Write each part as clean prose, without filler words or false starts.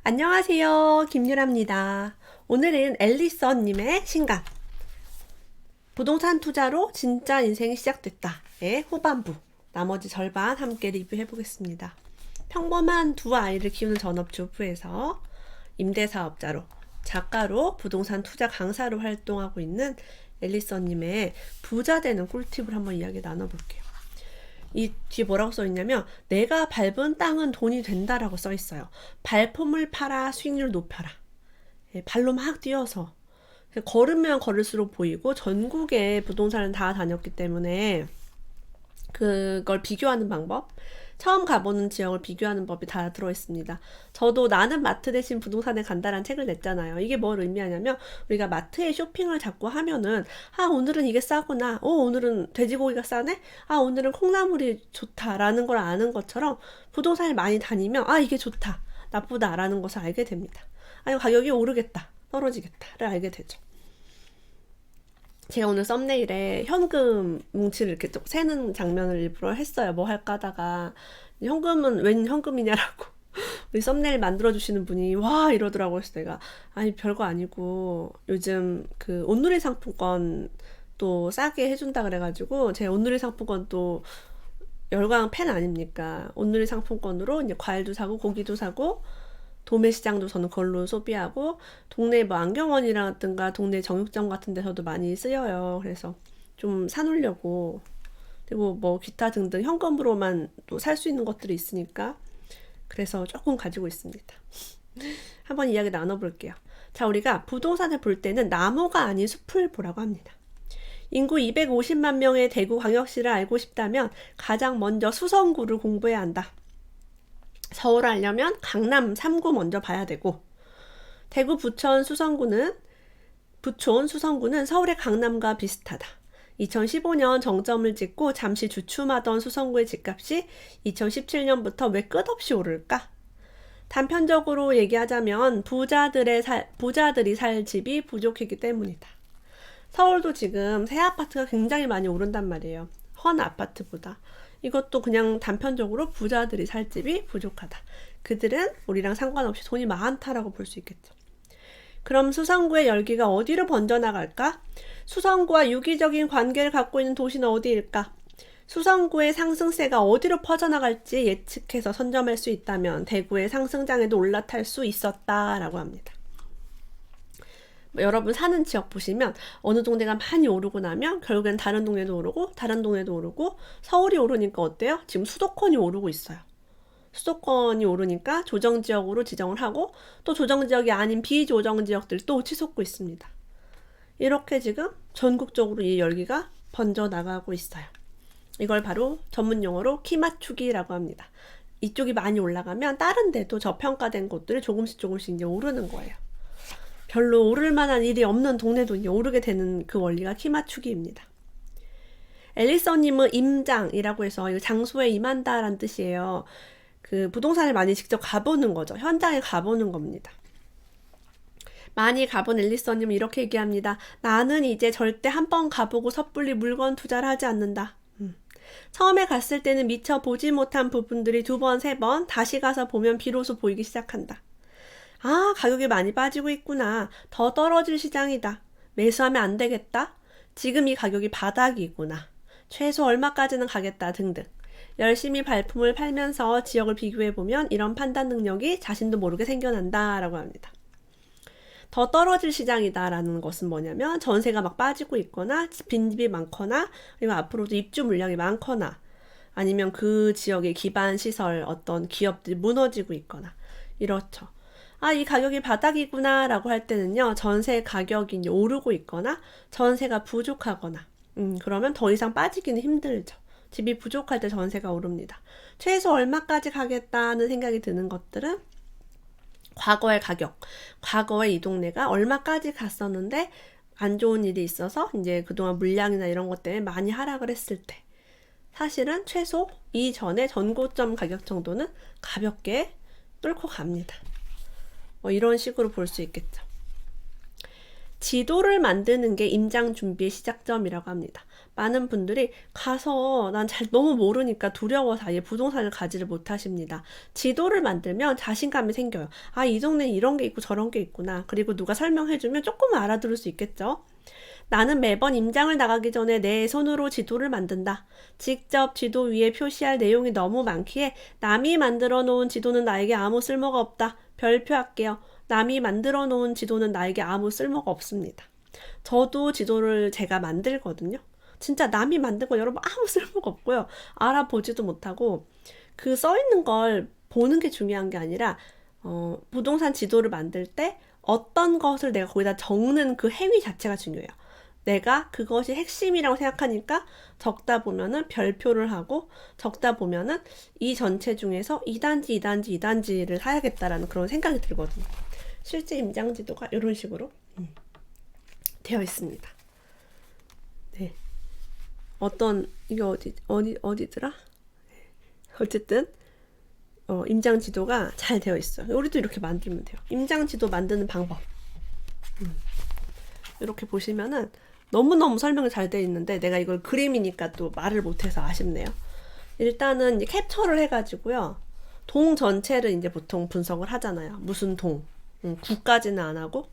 안녕하세요. 김유라입니다. 오늘은 앨리슨님의 신간 부동산 투자로 진짜 인생이 시작됐다의 후반부 나머지 절반 함께 리뷰해 보겠습니다. 평범한 두 아이를 키우는 전업주부에서 임대사업자로 작가로 부동산 투자 강사로 활동하고 있는 앨리슨님의 부자 되는 꿀팁을 한번 이야기 나눠볼게요. 이 뒤에 뭐라고 써있냐면 내가 밟은 땅은 돈이 된다라고 써있어요. 발품을 팔아 수익률 높여라. 발로 막 뛰어서 걸으면 걸을수록 보이고 전국에 부동산을 다 다녔기 때문에 그걸 비교하는 방법, 처음 가보는 지역을 비교하는 법이 다 들어있습니다. 저도 나는 마트 대신 부동산에 간다라는 책을 냈잖아요. 이게 뭘 의미하냐면 우리가 마트에 쇼핑을 자꾸 하면은 오늘은 이게 싸구나, 오늘은 돼지고기가 싸네, 오늘은 콩나물이 좋다라는 걸 아는 것처럼 부동산을 많이 다니면 이게 좋다, 나쁘다라는 것을 알게 됩니다. 아니면 가격이 오르겠다, 떨어지겠다를 알게 되죠. 제가 오늘 썸네일에 현금 뭉치를 이렇게 쭉 세는 장면을 일부러 했어요. 뭐 할까 하다가 현금은 웬 현금이냐라고 우리 썸네일 만들어주시는 분이 와 이러더라고요. 그래서 내가 아니 별거 아니고 요즘 그 온누리 상품권 또 싸게 해준다 그래가지고 제 온누리 상품권 또 열광 팬 아닙니까? 온누리 상품권으로 이제 과일도 사고 고기도 사고 도매시장도 저는 그걸로 소비하고 동네 뭐 안경원이라든가 동네 정육점 같은 데서도 많이 쓰여요. 그래서 좀 사놓으려고, 그리고 뭐 기타 등등 현금으로만 또 살 수 있는 것들이 있으니까 그래서 조금 가지고 있습니다. 한번 이야기 나눠볼게요. 자, 우리가 부동산을 볼 때는 나무가 아닌 숲을 보라고 합니다. 인구 250만 명의 대구광역시를 알고 싶다면 가장 먼저 수성구를 공부해야 한다. 서울을 알려면 강남 3구 먼저 봐야 되고, 대구 부천 수성구는 부촌 수성구는 서울의 강남과 비슷하다. 2015년 정점을 찍고 잠시 주춤하던 수성구의 집값이 2017년부터 왜 끝없이 오를까? 단편적으로 얘기하자면 부자들이 살 집이 부족했기 때문이다. 서울도 지금 새 아파트가 굉장히 많이 오른단 말이에요. 헌 아파트보다. 이것도 그냥 단편적으로 부자들이 살 집이 부족하다. 그들은 우리랑 상관없이 돈이 많다라고 볼 수 있겠죠. 그럼 수성구의 열기가 어디로 번져나갈까? 수성구와 유기적인 관계를 갖고 있는 도시는 어디일까? 수성구의 상승세가 어디로 퍼져나갈지 예측해서 선점할 수 있다면 대구의 상승장에도 올라탈 수 있었다라고 합니다. 여러분 사는 지역 보시면 어느 동네가 많이 오르고 나면 결국엔 다른 동네도 오르고 다른 동네도 오르고, 서울이 오르니까 어때요? 지금 수도권이 오르고 있어요. 수도권이 오르니까 조정지역으로 지정을 하고 또 조정지역이 아닌 비조정지역들이 또 치솟고 있습니다. 이렇게 지금 전국적으로 이 열기가 번져나가고 있어요. 이걸 바로 전문용어로 키 맞추기라고 합니다. 이쪽이 많이 올라가면 다른 데도 저평가된 곳들이 조금씩 이제 오르는 거예요. 별로 오를 만한 일이 없는 동네도 이제 오르게 되는 그 원리가 키 맞추기입니다. 앨리슨님은 임장이라고 해서 이 장소에 임한다라는 뜻이에요. 그 부동산을 많이 직접 가보는 거죠. 현장에 가보는 겁니다. 많이 가본 앨리슨님은 이렇게 얘기합니다. 나는 이제 절대 한 번 가보고 섣불리 물건 투자를 하지 않는다. 처음에 갔을 때는 미처 보지 못한 부분들이 두 번, 세 번 다시 가서 보면 비로소 보이기 시작한다. 가격이 많이 빠지고 있구나. 더 떨어질 시장이다. 매수하면 안 되겠다. 지금 이 가격이 바닥이구나. 최소 얼마까지는 가겠다 등등. 열심히 발품을 팔면서 지역을 비교해보면 이런 판단 능력이 자신도 모르게 생겨난다 라고 합니다. 더 떨어질 시장이다 라는 것은 뭐냐면 전세가 막 빠지고 있거나 빈집이 많거나, 그리고 앞으로도 입주 물량이 많거나, 아니면 그 지역의 기반 시설 어떤 기업들이 무너지고 있거나 이렇죠. 이 가격이 바닥이구나 라고 할 때는요, 전세 가격이 이제 오르고 있거나 전세가 부족하거나, 그러면 더 이상 빠지기는 힘들죠. 집이 부족할 때 전세가 오릅니다. 최소 얼마까지 가겠다는 생각이 드는 것들은 과거의 가격, 과거에 이 동네가 얼마까지 갔었는데 안 좋은 일이 있어서 이제 그동안 물량이나 이런 것 때문에 많이 하락을 했을 때, 사실은 최소 이전에 전고점 가격 정도는 가볍게 뚫고 갑니다. 이런 식으로 볼 수 있겠죠. 지도를 만드는 게 임장 준비의 시작점이라고 합니다. 많은 분들이 가서 난 너무 모르니까 두려워서 아예 부동산을 가지를 못하십니다. 지도를 만들면 자신감이 생겨요. 아, 이 동네에 이런 게 있고 저런 게 있구나. 그리고 누가 설명해주면 조금은 알아들을 수 있겠죠. 나는 매번 임장을 나가기 전에 내 손으로 지도를 만든다. 직접 지도 위에 표시할 내용이 너무 많기에 남이 만들어 놓은 지도는 나에게 아무 쓸모가 없다. 별표할게요. 남이 만들어 놓은 지도는 나에게 아무 쓸모가 없습니다. 저도 지도를 제가 만들거든요. 진짜 남이 만든 거 여러분 아무 쓸모가 없고요. 알아보지도 못하고 그 써있는 걸 보는 게 중요한 게 아니라 부동산 지도를 만들 때 어떤 것을 내가 거기다 적는 그 행위 자체가 중요해요. 내가 그것이 핵심이라고 생각하니까 적다 보면은 별표를 하고 적다 보면은 이 전체 중에서 2단지, 2단지, 2단지를 사야겠다라는 그런 생각이 들거든요. 실제 임장지도가 이런 식으로 되어 있습니다. 네. 이게 어디더라? 어쨌든, 임장지도가 잘 되어 있어요. 우리도 이렇게 만들면 돼요. 임장지도 만드는 방법. 이렇게 보시면은 너무너무 설명이 잘 되어 있는데 내가 이걸 그림이니까 또 말을 못해서 아쉽네요. 일단은 이제 캡처를 해가지고요. 동 전체를 이제 보통 분석을 하잖아요. 무슨 동. 구까지는 안 하고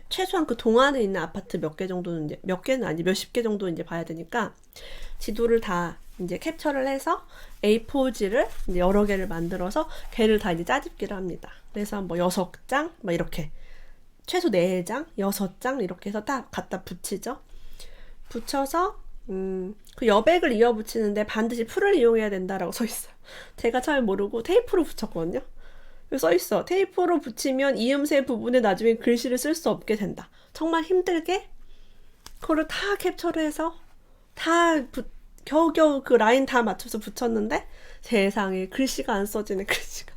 최소한 그 동 안에 있는 아파트 몇 개 정도는 이제 몇 개는 아니 몇십 개 정도 이제 봐야 되니까 지도를 다 이제 캡처를 해서 A4지를 이제 여러 개를 만들어서 걔를 다 이제 짜집기를 합니다. 그래서 뭐 6장 막 이렇게 최소 4장, 6장 이렇게 해서 딱 갖다 붙이죠. 붙여서 그 여백을 이어 붙이는데 반드시 풀을 이용해야 된다라고 써 있어요. 제가 처음에 모르고 테이프로 붙였거든요. 써 있어. 테이프로 붙이면 이음새 부분에 나중에 글씨를 쓸 수 없게 된다. 정말 힘들게 그거를 다 캡처를 해서 겨우겨우 그 라인 다 맞춰서 붙였는데 세상에 글씨가 안 써지네. 글씨가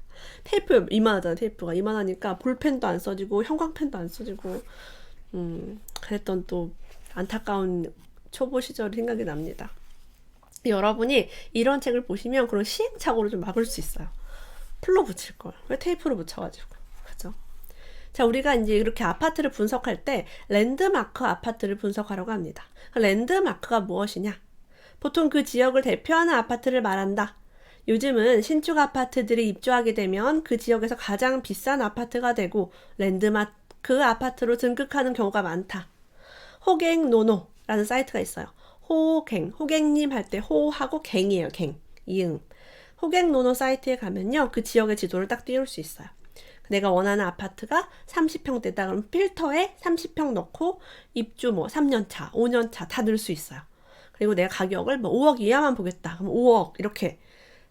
테이프 이만하잖아. 테이프가 이만하니까 볼펜도 안 써지고 형광펜도 안 써지고 그랬던 또 안타까운 초보 시절이 생각이 납니다. 여러분이 이런 책을 보시면 그런 시행착오를 좀 막을 수 있어요. 풀로 붙일 걸. 왜 테이프로 붙여가지고. 그죠? 자, 우리가 이제 이렇게 아파트를 분석할 때 랜드마크 아파트를 분석하려고 합니다. 랜드마크가 무엇이냐? 보통 그 지역을 대표하는 아파트를 말한다. 요즘은 신축 아파트들이 입주하게 되면 그 지역에서 가장 비싼 아파트가 되고 랜드마크 아파트로 등극하는 경우가 많다. 호갱노노라는 사이트가 있어요. 호갱님 할 때 호하고 갱이에요. 갱. 이응. 호갱노노 사이트에 가면요. 그 지역의 지도를 딱 띄울 수 있어요. 내가 원하는 아파트가 30평대다. 그럼 필터에 30평 넣고 입주 3년차, 5년차 다 넣을 수 있어요. 그리고 내가 가격을 5억 이하만 보겠다. 그럼 5억 이렇게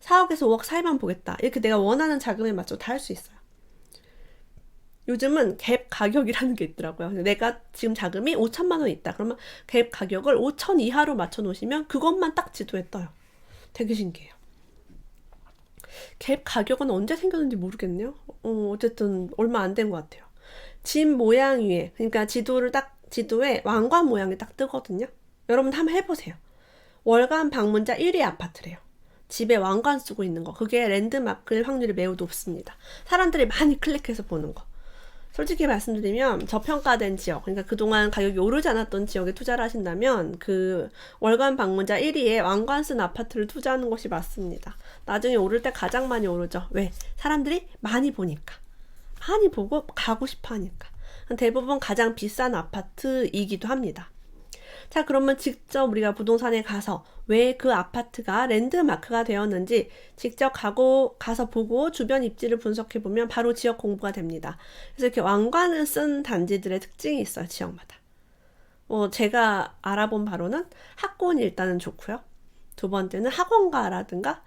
4억에서 5억 사이만 보겠다. 이렇게 내가 원하는 자금에 맞춰 다 할 수 있어요. 요즘은 갭 가격이라는 게 있더라고요. 내가 지금 자금이 5천만 원 있다. 그러면 갭 가격을 5천 이하로 맞춰 놓으시면 그것만 딱 지도에 떠요. 되게 신기해요. 갭 가격은 언제 생겼는지 모르겠네요. 어쨌든 얼마 안 된 것 같아요. 집 모양 위에, 그러니까 지도에 왕관 모양이 딱 뜨거든요. 여러분 한번 해보세요. 월간 방문자 1위 아파트래요. 집에 왕관 쓰고 있는 거. 그게 랜드마크일 확률이 매우 높습니다. 사람들이 많이 클릭해서 보는 거. 솔직히 말씀드리면 저평가된 지역, 그러니까 그동안 가격이 오르지 않았던 지역에 투자를 하신다면 그 월간 방문자 1위에 왕관 쓴 아파트를 투자하는 것이 맞습니다. 나중에 오를 때 가장 많이 오르죠. 왜? 사람들이 많이 보니까. 많이 보고 가고 싶어 하니까. 대부분 가장 비싼 아파트이기도 합니다. 자, 그러면 직접 우리가 부동산에 가서 왜 그 아파트가 랜드마크가 되었는지 직접 가서 보고 주변 입지를 분석해보면 바로 지역 공부가 됩니다. 그래서 이렇게 왕관을 쓴 단지들의 특징이 있어요, 지역마다. 제가 알아본 바로는 학군이 일단은 좋고요. 두 번째는 학원가라든가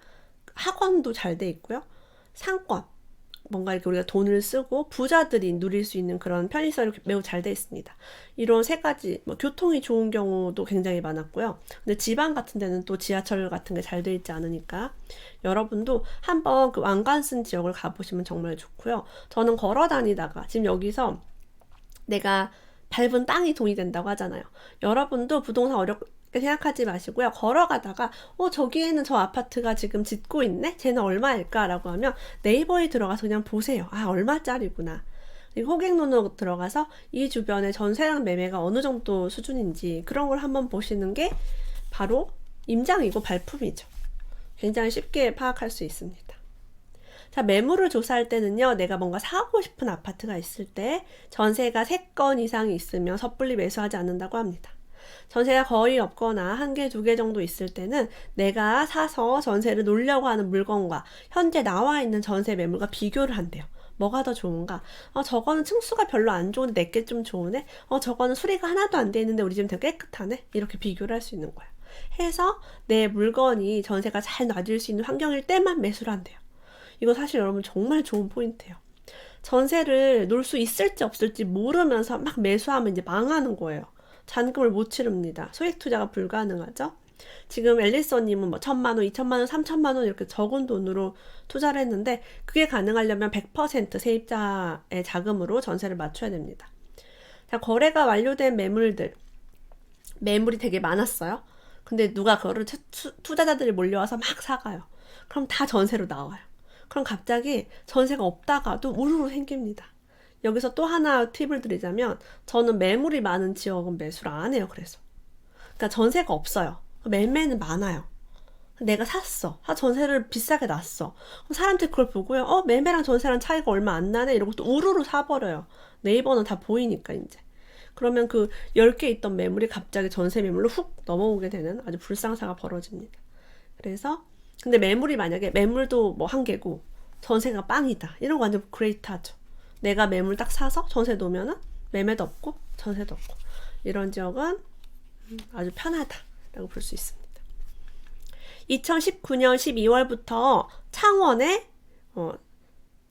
학원도 잘 돼 있고요. 상권. 뭔가 이렇게 우리가 돈을 쓰고 부자들이 누릴 수 있는 그런 편의시설이 매우 잘 되어 있습니다. 이런 세 가지, 교통이 좋은 경우도 굉장히 많았고요. 근데 지방 같은 데는 또 지하철 같은 게 잘 되어 있지 않으니까 여러분도 한번 그 왕관 쓴 지역을 가보시면 정말 좋고요. 저는 걸어 다니다가 지금 여기서 내가 밟은 땅이 돈이 된다고 하잖아요. 여러분도 부동산 어렵게 생각하지 마시고요. 걸어가다가 저기에는 저 아파트가 지금 짓고 있네? 쟤는 얼마일까? 라고 하면 네이버에 들어가서 그냥 보세요. 아, 얼마짜리구나. 호갱론으로 들어가서 이 주변의 전세랑 매매가 어느 정도 수준인지 그런 걸 한번 보시는 게 바로 임장이고 발품이죠. 굉장히 쉽게 파악할 수 있습니다. 자, 매물을 조사할 때는요, 내가 뭔가 사고 싶은 아파트가 있을 때 전세가 3건 이상이 있으면 섣불리 매수하지 않는다고 합니다. 전세가 거의 없거나 1개, 2개 정도 있을 때는 내가 사서 전세를 놓으려고 하는 물건과 현재 나와 있는 전세 매물과 비교를 한대요. 뭐가 더 좋은가? 저거는 층수가 별로 안 좋은데 내게 좀 좋으네? 저거는 수리가 하나도 안 돼 있는데 우리 집은 되게 깨끗하네? 이렇게 비교를 할 수 있는 거예요. 해서 내 물건이 전세가 잘 놔줄 수 있는 환경일 때만 매수를 한대요. 이거 사실 여러분 정말 좋은 포인트예요. 전세를 놓을 수 있을지 없을지 모르면서 막 매수하면 이제 망하는 거예요. 잔금을 못 치릅니다. 소액 투자가 불가능하죠. 지금 앨리서님은 뭐 1,000만 원, 2,000만 원, 3,000만 원 이렇게 적은 돈으로 투자를 했는데 그게 가능하려면 100% 세입자의 자금으로 전세를 맞춰야 됩니다. 자, 거래가 완료된 매물이 되게 많았어요. 근데 누가 그거를 투자자들이 몰려와서 막 사가요. 그럼 다 전세로 나와요. 그럼 갑자기 전세가 없다가도 우르르 생깁니다. 여기서 또 하나 팁을 드리자면 저는 매물이 많은 지역은 매수를 안 해요. 그러니까 전세가 없어요. 매매는 많아요. 내가 샀어. 전세를 비싸게 놨어. 그럼 사람들이 그걸 보고요. 매매랑 전세랑 차이가 얼마 안 나네. 이러고 또 우르르 사버려요. 네이버는 다 보이니까 이제. 그러면 그 10개 있던 매물이 갑자기 전세 매물로 훅 넘어오게 되는 아주 불상사가 벌어집니다. 그래서 근데 만약에 매물도 뭐 1개고 전세가 빵이다. 이런 거 완전 그레이트하죠. 내가 매물 딱 사서 전세 놓으면은 매매도 없고 전세도 없고 이런 지역은 아주 편하다라고 볼 수 있습니다. 2019년 12월부터 창원에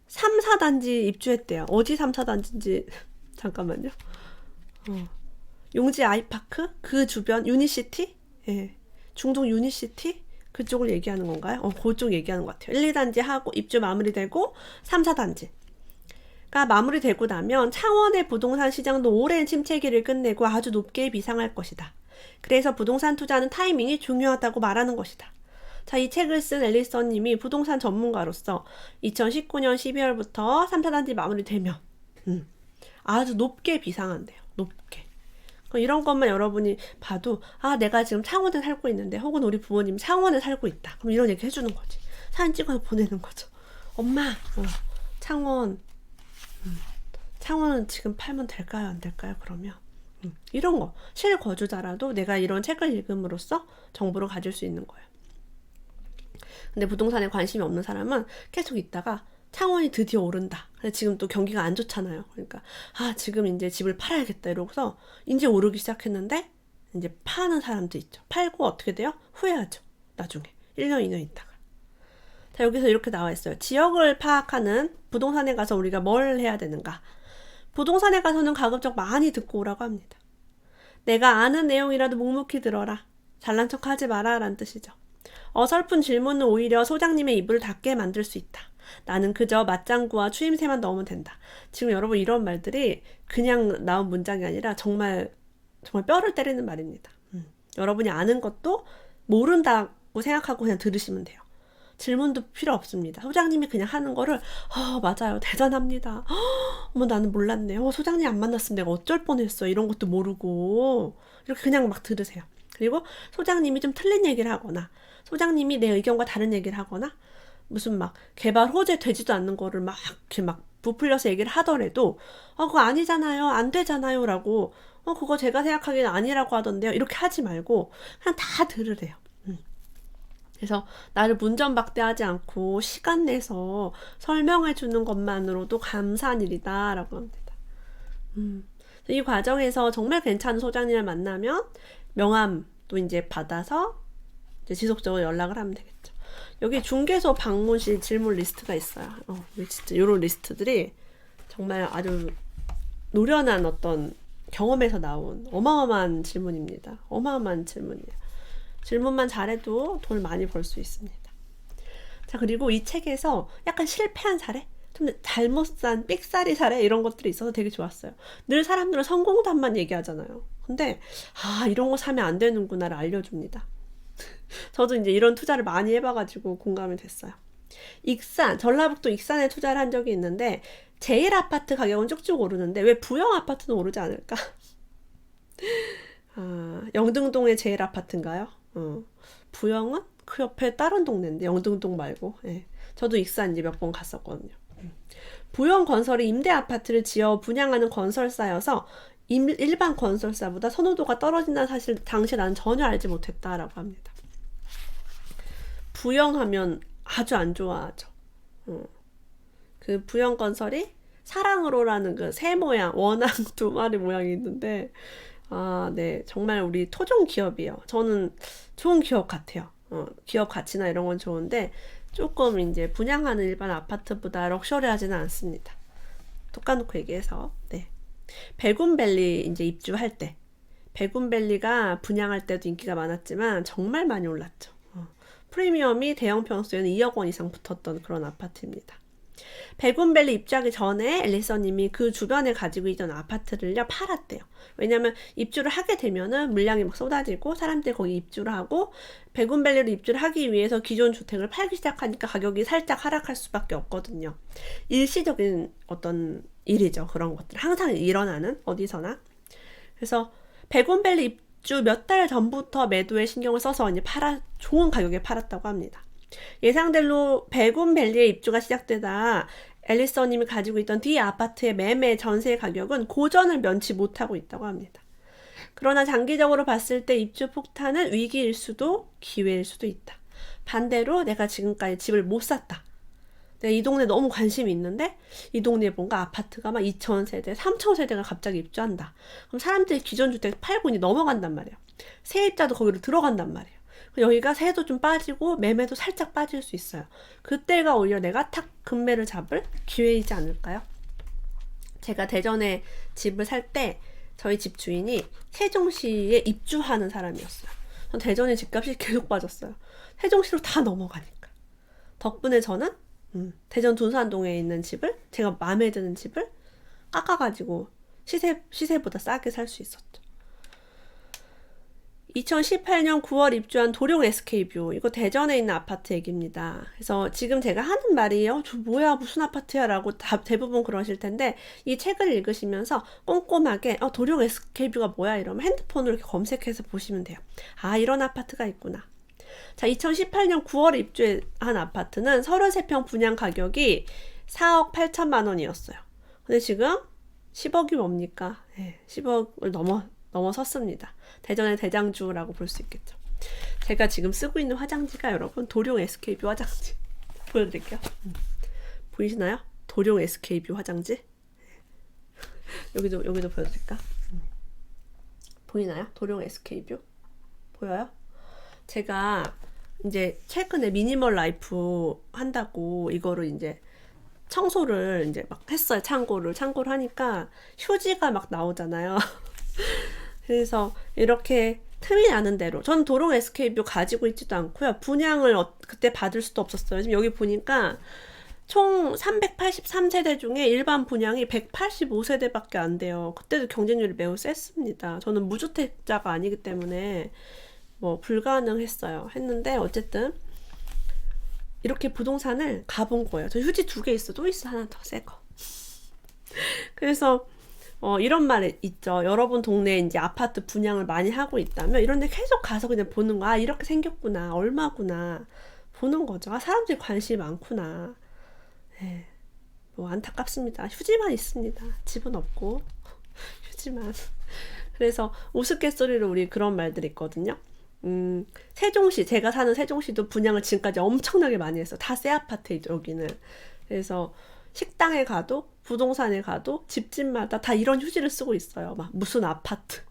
3, 4단지 입주했대요. 어디 3, 4단지인지 잠깐만요. 용지 아이파크 그 주변 유니시티, 예, 중동 유니시티 그쪽을 얘기하는 건가요? 그쪽 얘기하는 것 같아요. 1, 2단지 하고 입주 마무리되고 3, 4단지가 마무리되고 나면 창원의 부동산 시장도 오랜 침체기를 끝내고 아주 높게 비상할 것이다. 그래서 부동산 투자는 타이밍이 중요하다고 말하는 것이다. 자, 이 책을 쓴 앨리서님이 부동산 전문가로서 2019년 12월부터 3, 4단지 마무리되면 아주 높게 비상한대요. 높게. 이런 것만 여러분이 봐도 내가 지금 창원에 살고 있는데 혹은 우리 부모님 창원에 살고 있다. 그럼 이런 얘기 해주는 거지. 사진 찍어서 보내는 거죠. 엄마, 창원은 지금 팔면 될까요? 안 될까요? 그러면 이런 거 실거주자라도 내가 이런 책을 읽음으로써 정보를 가질 수 있는 거예요. 근데 부동산에 관심이 없는 사람은 계속 있다가 창원이 드디어 오른다. 근데 지금 또 경기가 안 좋잖아요. 그러니까 지금 이제 집을 팔아야겠다 이러고서 이제 오르기 시작했는데 이제 파는 사람도 있죠. 팔고 어떻게 돼요? 후회하죠. 나중에 1년 2년 있다가. 자, 여기서 이렇게 나와 있어요. 지역을 파악하는 부동산에 가서 우리가 뭘 해야 되는가? 부동산에 가서는 가급적 많이 듣고 오라고 합니다. 내가 아는 내용이라도 묵묵히 들어라. 잘난 척하지 마라 라는 뜻이죠. 어설픈 질문은 오히려 소장님의 입을 닫게 만들 수 있다. 나는 그저 맞장구와 추임새만 넣으면 된다. 지금 여러분 이런 말들이 그냥 나온 문장이 아니라 정말 뼈를 때리는 말입니다. 여러분이 아는 것도 모른다고 생각하고 그냥 들으시면 돼요. 질문도 필요 없습니다. 소장님이 그냥 하는 거를 맞아요. 대단합니다. 나는 몰랐네. 소장님 안 만났으면 내가 어쩔 뻔했어. 이런 것도 모르고 이렇게 그냥 막 들으세요. 그리고 소장님이 좀 틀린 얘기를 하거나 소장님이 내 의견과 다른 얘기를 하거나 무슨 막 개발 호재 되지도 않는 거를 막 이렇게 막 부풀려서 얘기를 하더라도 그거 아니잖아요. 안 되잖아요. 라고 그거 제가 생각하기에는 아니라고 하던데요. 이렇게 하지 말고 그냥 다 들으래요. 그래서 나를 문전박대하지 않고 시간 내서 설명해 주는 것만으로도 감사한 일이다 라고 합니다. 이 과정에서 정말 괜찮은 소장님을 만나면 명함도 이제 받아서 이제 지속적으로 연락을 하면 되겠죠. 여기 중개소 방문 시 질문 리스트가 있어요. 진짜 이런 리스트들이 정말 아주 노련한 어떤 경험에서 나온 어마어마한 질문입니다. 어마어마한 질문이에요. 질문만 잘해도 돈을 많이 벌 수 있습니다. 자, 그리고 이 책에서 약간 실패한 사례? 좀 잘못 산 삑사리 사례 이런 것들이 있어서 되게 좋았어요. 늘 사람들은 성공담만 얘기하잖아요. 근데 이런 거 사면 안 되는구나를 알려줍니다. 저도 이제 이런 투자를 많이 해봐가지고 공감이 됐어요. 익산, 전라북도 익산에 투자를 한 적이 있는데 제일 아파트 가격은 쭉쭉 오르는데 왜 부영 아파트는 오르지 않을까? 아, 영등동의 제일 아파트인가요? 부영은 그 옆에 다른 동네인데 영등동 말고. 예. 저도 익산 이제 몇 번 갔었거든요. 부영 건설이 임대 아파트를 지어 분양하는 건설사여서 일반 건설사보다 선호도가 떨어진다는 사실 당시에 나는 전혀 알지 못했다라고 합니다. 부영하면 아주 안 좋아하죠. 그 부영 건설이 사랑으로라는 그 새 모양, 원앙 두 마리 모양이 있는데, 아, 네. 정말 우리 토종 기업이에요. 저는 좋은 기업 같아요. 기업 가치나 이런 건 좋은데, 조금 이제 분양하는 일반 아파트보다 럭셔리하지는 않습니다. 톡 까놓고 얘기해서, 네. 백운밸리 이제 입주할 때, 백운밸리가 분양할 때도 인기가 많았지만 정말 많이 올랐죠. 프리미엄이 대형 평수에는 2억 원 이상 붙었던 그런 아파트입니다. 백운밸리 입주하기 전에 앨리서님이 그 주변에 가지고 있던 아파트를요 팔았대요. 왜냐면 입주를 하게 되면은 물량이 막 쏟아지고 사람들이 거기 입주를 하고 백운밸리로 입주를 하기 위해서 기존 주택을 팔기 시작하니까 가격이 살짝 하락할 수밖에 없거든요. 일시적인 어떤 일이죠. 그런 것들 항상 일어나는 어디서나. 그래서 백운밸리 입주 몇 달 전부터 매도에 신경을 써서 이제 좋은 가격에 팔았다고 합니다. 예상대로 백운밸리의 입주가 시작되다 앨리서님이 가지고 있던 D 아파트의 매매 전세 가격은 고전을 면치 못하고 있다고 합니다. 그러나 장기적으로 봤을 때 입주 폭탄은 위기일 수도 기회일 수도 있다. 반대로 내가 지금까지 집을 못 샀다. 내가 이 동네 너무 관심이 있는데 이 동네에 뭔가 아파트가 막 2,000세대, 3,000세대가 갑자기 입주한다. 그럼 사람들이 기존 주택 팔고 넘어간단 말이에요. 세입자도 거기로 들어간단 말이에요. 여기가 세도 좀 빠지고 매매도 살짝 빠질 수 있어요. 그때가 오히려 내가 탁 금매를 잡을 기회이지 않을까요? 제가 대전에 집을 살 때 저희 집 주인이 세종시에 입주하는 사람이었어요. 대전에 집값이 계속 빠졌어요. 세종시로 다 넘어가니까. 덕분에 저는 대전 둔산동에 있는 집을 제가 마음에 드는 집을 깎아가지고 시세보다 싸게 살 수 있었죠. 2018년 9월 입주한 도룡 SK뷰, 이거 대전에 있는 아파트 얘기입니다. 그래서 지금 제가 하는 말이 저 뭐야 무슨 아파트야 라고 대부분 그러실 텐데 이 책을 읽으시면서 꼼꼼하게 도룡 SK뷰가 뭐야 이러면 핸드폰으로 이렇게 검색해서 보시면 돼요. 아, 이런 아파트가 있구나. 자, 2018년 9월에 입주한 아파트는 33평 분양 가격이 4억 8천만 원이었어요. 근데 지금 10억이 뭡니까? 네, 10억을 넘어섰습니다. 대전의 대장주라고 볼 수 있겠죠. 제가 지금 쓰고 있는 화장지가 여러분 도룡 SK뷰 화장지 보여드릴게요. 보이시나요? 도룡 SK뷰 화장지. 여기도 보여드릴까? 보이나요? 도룡 SK뷰 보여요? 제가 이제 최근에 미니멀 라이프 한다고 이거를 이제 청소를 이제 막 했어요. 창고를 하니까 휴지가 막 나오잖아요. 그래서 이렇게 틈이 나는 대로 저는 도룡 SK뷰 가지고 있지도 않고요. 분양을 그때 받을 수도 없었어요. 지금 여기 보니까 총 383세대 중에 일반 분양이 185세대밖에 안 돼요. 그때도 경쟁률이 매우 셌습니다. 저는 무주택자가 아니기 때문에 뭐 불가능했어요. 했는데 어쨌든 이렇게 부동산을 가본 거예요. 저 휴지 2개 있어. 또 있어. 하나 더 새 거. 그래서 이런 말 있죠. 여러분 동네에 이제 아파트 분양을 많이 하고 있다면 이런 데 계속 가서 그냥 보는 거. 아, 이렇게 생겼구나. 얼마구나. 보는 거죠. 아, 사람들이 관심이 많구나. 네. 뭐 안타깝습니다. 휴지만 있습니다. 집은 없고 휴지만. 그래서 우스갯소리로 우리 그런 말들이 있거든요. 세종시, 제가 사는 세종시도 분양을 지금까지 엄청나게 많이 했어. 다 새 아파트이죠, 여기는. 그래서 식당에 가도 부동산에 가도 집집마다 다 이런 휴지를 쓰고 있어요. 막 무슨 아파트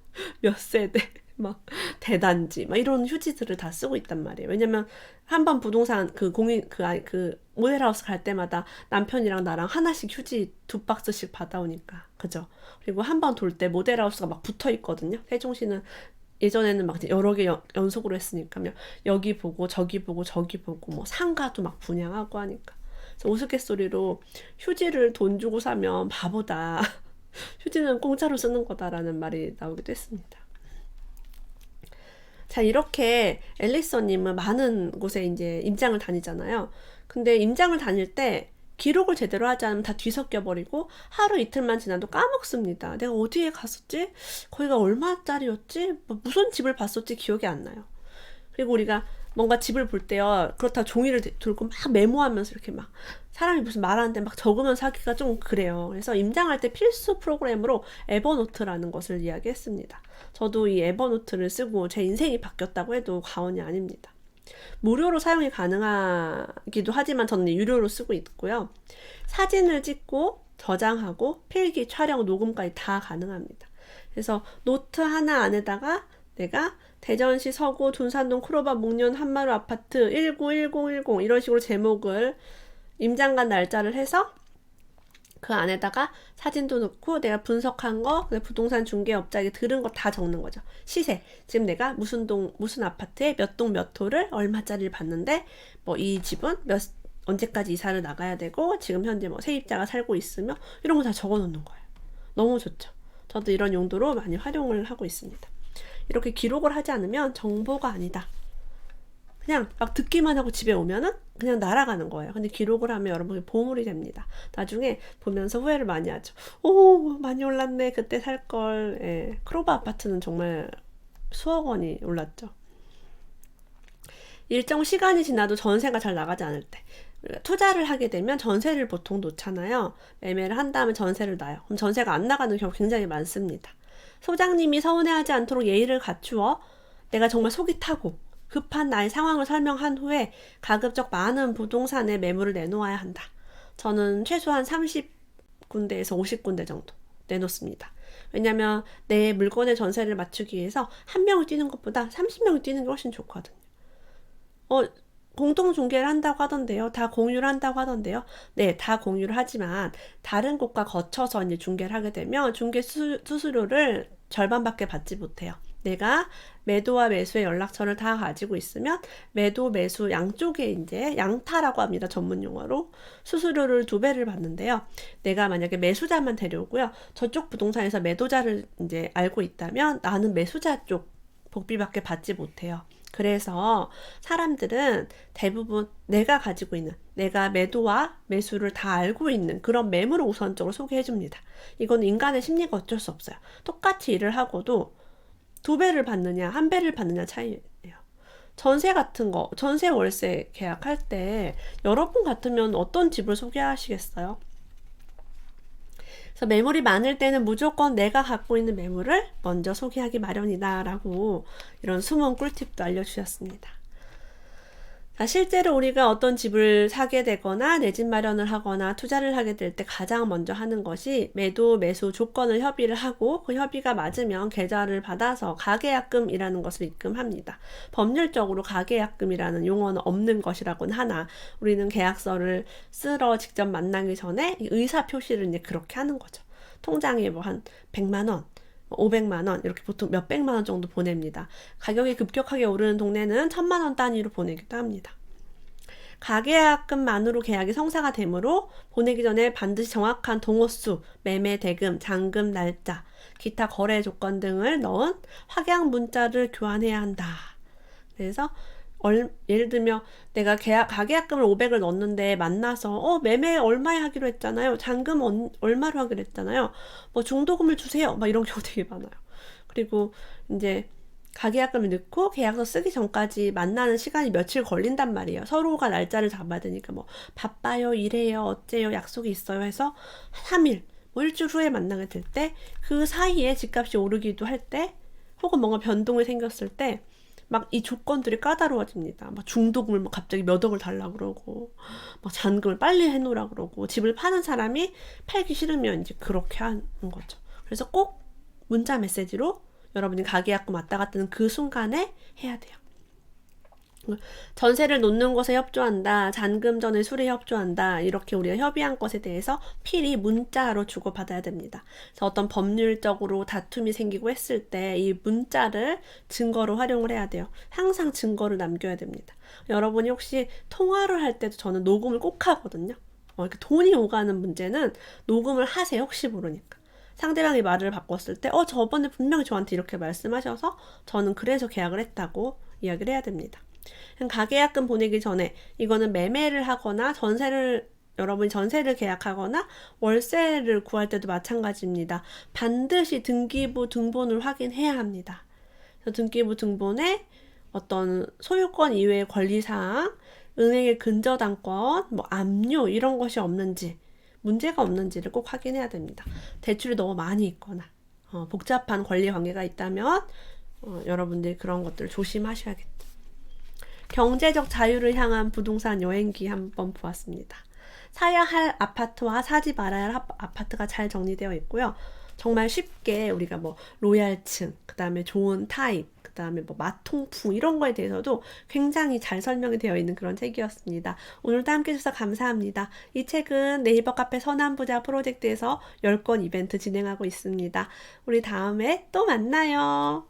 몇 세대 막 대단지 막 이런 휴지들을 다 쓰고 있단 말이에요. 왜냐면 한번 부동산 그 모델하우스 갈 때마다 남편이랑 나랑 하나씩 휴지 2박스씩 받아오니까. 그죠? 그리고 한 번 돌 때 모델하우스가 막 붙어 있거든요. 세종시는 예전에는 막 여러 개 연속으로 했으니까요. 여기 보고 저기 보고 저기 보고 뭐 상가도 막 분양하고 하니까. 우스갯소리로 휴지를 돈 주고 사면 바보다. 휴지는 공짜로 쓰는 거다라는 말이 나오기도 했습니다. 자, 이렇게 앨리서님은 많은 곳에 이제 임장을 다니잖아요. 근데 임장을 다닐 때 기록을 제대로 하지 않으면 다 뒤섞여 버리고 하루 이틀만 지나도 까먹습니다. 내가 어디에 갔었지? 거기가 얼마짜리였지? 뭐 무슨 집을 봤었지? 기억이 안 나요. 그리고 우리가 뭔가 집을 볼 때요, 그렇다 종이를 들고 막 메모하면서 이렇게 막 사람이 무슨 말하는데 막 적으면서 하기가 좀 그래요. 그래서 임장할 때 필수 프로그램으로 에버노트라는 것을 이야기했습니다. 저도 이 에버노트를 쓰고 제 인생이 바뀌었다고 해도 과언이 아닙니다. 무료로 사용이 가능하기도 하지만 저는 유료로 쓰고 있고요. 사진을 찍고 저장하고 필기, 촬영, 녹음까지 다 가능합니다. 그래서 노트 하나 안에다가 내가 대전시 서구 둔산동 크로바 목련 한마루 아파트 191010 이런 식으로 제목을 임장간 날짜를 해서 그 안에다가 사진도 넣고 내가 분석한 거, 부동산 중개업자에게 들은 거 다 적는 거죠. 시세. 지금 내가 무슨 동, 무슨 아파트에 몇 동 몇 호를 얼마짜리를 봤는데 뭐 이 집은 언제까지 이사를 나가야 되고 지금 현재 뭐 세입자가 살고 있으며 이런 거 다 적어 놓는 거예요. 너무 좋죠. 저도 이런 용도로 많이 활용을 하고 있습니다. 이렇게 기록을 하지 않으면 정보가 아니다. 그냥 막 듣기만 하고 집에 오면은 그냥 날아가는 거예요. 근데 기록을 하면 여러분이 보물이 됩니다. 나중에 보면서 후회를 많이 하죠. 오, 많이 올랐네. 그때 살걸. 예. 크로바 아파트는 정말 수억 원이 올랐죠. 일정 시간이 지나도 전세가 잘 나가지 않을 때. 투자를 하게 되면 전세를 보통 놓잖아요. 매매를 한 다음에 전세를 놔요. 그럼 전세가 안 나가는 경우 굉장히 많습니다. 소장님이 서운해하지 않도록 예의를 갖추어 내가 정말 속이 타고 급한 나의 상황을 설명한 후에 가급적 많은 부동산에 매물을 내놓아야 한다. 저는 최소한 30군데에서 50군데 정도 내놓습니다. 왜냐면 내 물건의 전세를 맞추기 위해서 한 명을 뛰는 것보다 30명을 뛰는 게 훨씬 좋거든요. 공동 중개를 한다고 하던데요. 다 공유를 한다고 하던데요. 네, 다 공유를 하지만 다른 곳과 거쳐서 이제 중개를 하게 되면 중개 수수료를 절반밖에 받지 못해요. 내가 매도와 매수의 연락처를 다 가지고 있으면 매도, 매수 양쪽에 이제 양타라고 합니다. 전문 용어로. 수수료를 2배를 받는데요. 내가 만약에 매수자만 데려오고요. 저쪽 부동산에서 매도자를 이제 알고 있다면 나는 매수자 쪽 복비밖에 받지 못해요. 그래서 사람들은 대부분 내가 가지고 있는, 내가 매도와 매수를 다 알고 있는 그런 매물을 우선적으로 소개해줍니다. 이건 인간의 심리가 어쩔 수 없어요. 똑같이 일을 하고도 2배를 받느냐, 1배를 받느냐 차이예요. 전세 같은 거, 전세 월세 계약할 때 여러분 같으면 어떤 집을 소개하시겠어요? 그래서 매물이 많을 때는 무조건 내가 갖고 있는 매물을 먼저 소개하기 마련이다 라고 이런 숨은 꿀팁도 알려주셨습니다. 자, 실제로 우리가 어떤 집을 사게 되거나 내 집 마련을 하거나 투자를 하게 될 때 가장 먼저 하는 것이 매도, 매수 조건을 협의를 하고 그 협의가 맞으면 계좌를 받아서 가계약금이라는 것을 입금합니다. 법률적으로 가계약금이라는 용어는 없는 것이라고는 하나 우리는 계약서를 쓰러 직접 만나기 전에 의사 표시를 이제 그렇게 하는 거죠. 통장에 뭐 한 100만 원 500만 원 이렇게 보통 몇백만 원 정도 보냅니다. 가격이 급격하게 오르는 동네는 1000만 원 단위로 보내기도 합니다. 가계약금만으로 계약이 성사가 되므로 보내기 전에 반드시 정확한 동호수, 매매 대금, 잔금 날짜, 기타 거래 조건 등을 넣은 확약 문자를 교환해야 한다. 그래서 예를 들면 내가 가계약금을 500을 넣었는데 만나서 매매 얼마에 하기로 했잖아요. 잔금 얼마로 하기로 했잖아요. 뭐 중도금을 주세요. 막 이런 경우 되게 많아요. 그리고 이제 가계약금을 넣고 계약서 쓰기 전까지 만나는 시간이 며칠 걸린단 말이에요. 서로가 날짜를 잡아야 되니까 뭐 바빠요, 일해요, 어째요, 약속이 있어요 해서 3일, 뭐 일주일 후에 만나게 될 때 그 사이에 집값이 오르기도 할 때 혹은 뭔가 변동이 생겼을 때 막 이 조건들이 까다로워집니다. 막 중도금을 막 갑자기 몇 억을 달라고 그러고, 막 잔금을 빨리 해놓으라 그러고, 집을 파는 사람이 팔기 싫으면 이제 그렇게 하는 거죠. 그래서 꼭 문자 메시지로 여러분이 가계약금 왔다 갔다 하는 그 순간에 해야 돼요. 전세를 놓는 것에 협조한다, 잔금 전에 수리에 협조한다, 이렇게 우리가 협의한 것에 대해서 필히 문자로 주고받아야 됩니다. 그래서 어떤 법률적으로 다툼이 생기고 했을 때 이 문자를 증거로 활용을 해야 돼요. 항상 증거를 남겨야 됩니다. 여러분이 혹시 통화를 할 때도 저는 녹음을 꼭 하거든요. 이렇게 돈이 오가는 문제는 녹음을 하세요. 혹시 모르니까. 상대방이 말을 바꿨을 때 저번에 분명히 저한테 이렇게 말씀하셔서 저는 그래서 계약을 했다고 이야기를 해야 됩니다. 가계약금 보내기 전에 이거는 매매를 하거나 여러분이 전세를 계약하거나 월세를 구할 때도 마찬가지입니다. 반드시 등기부 등본을 확인해야 합니다. 그래서 등기부 등본에 어떤 소유권 이외의 권리사항, 은행의 근저당권, 뭐 압류 이런 것이 없는지, 문제가 없는지를 꼭 확인해야 됩니다. 대출이 너무 많이 있거나 복잡한 권리 관계가 있다면 여러분들이 그런 것들을 조심하셔야겠죠. 경제적 자유를 향한 부동산 여행기 한번 보았습니다. 사야 할 아파트와 사지 말아야 할 아파트가 잘 정리되어 있고요. 정말 쉽게 우리가 뭐 로얄층, 그 다음에 좋은 타입, 그 다음에 뭐 마통풍 이런 거에 대해서도 굉장히 잘 설명이 되어 있는 그런 책이었습니다. 오늘도 함께 해주셔서 감사합니다. 이 책은 네이버 카페 선한부자 프로젝트에서 10권 이벤트 진행하고 있습니다. 우리 다음에 또 만나요.